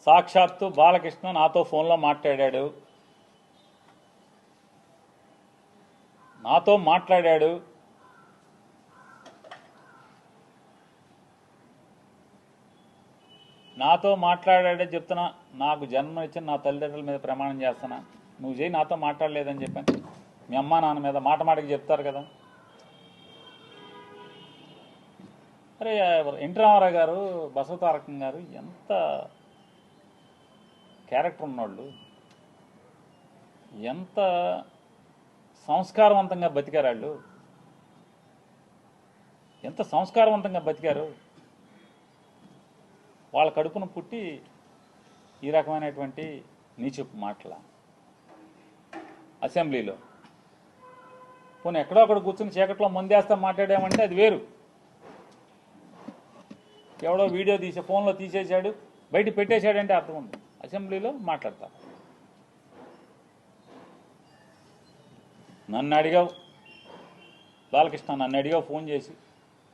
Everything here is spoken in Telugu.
సాక్షాత్తు బాలకృష్ణ నాతో ఫోన్లో మాట్లాడాడు. నాతో మాట్లాడాడే చెప్తున్నా. నాకు జన్మనిచ్చిన నా తల్లిదండ్రుల మీద ప్రమాణం చేస్తున్నా, నువ్వు చేయి, నాతో మాట్లాడలేదని చెప్పాను. మీ అమ్మా నాన్న మీద మాటకి చెప్తారు కదా. అరే ఎన్టీ రామారావు గారు, బసవతారకం గారు ఎంత క్యారెక్టర్ ఉన్నోళ్ళు, ఎంత సంస్కారవంతంగా బతికారు వాళ్ళు, ఎంత సంస్కారవంతంగా బతికారు. వాళ్ళ కడుపును పుట్టి ఈ రకమైనటువంటి నీచపు మాటల అసెంబ్లీలో. పోనీ ఎక్కడో అక్కడ కూర్చుని చీకట్లో ముందేస్తా మాట్లాడామంటే అది వేరు. ఎవడో వీడియో తీసి ఫోన్లో తీసేశాడు, బయట పెట్టేశాడంటే అర్థం ఉంది. అసెంబ్లీలో మాట్లాడతారు. నన్ను అడిగావు బాలకృష్ణ, నన్ను అడిగావు ఫోన్ చేసి,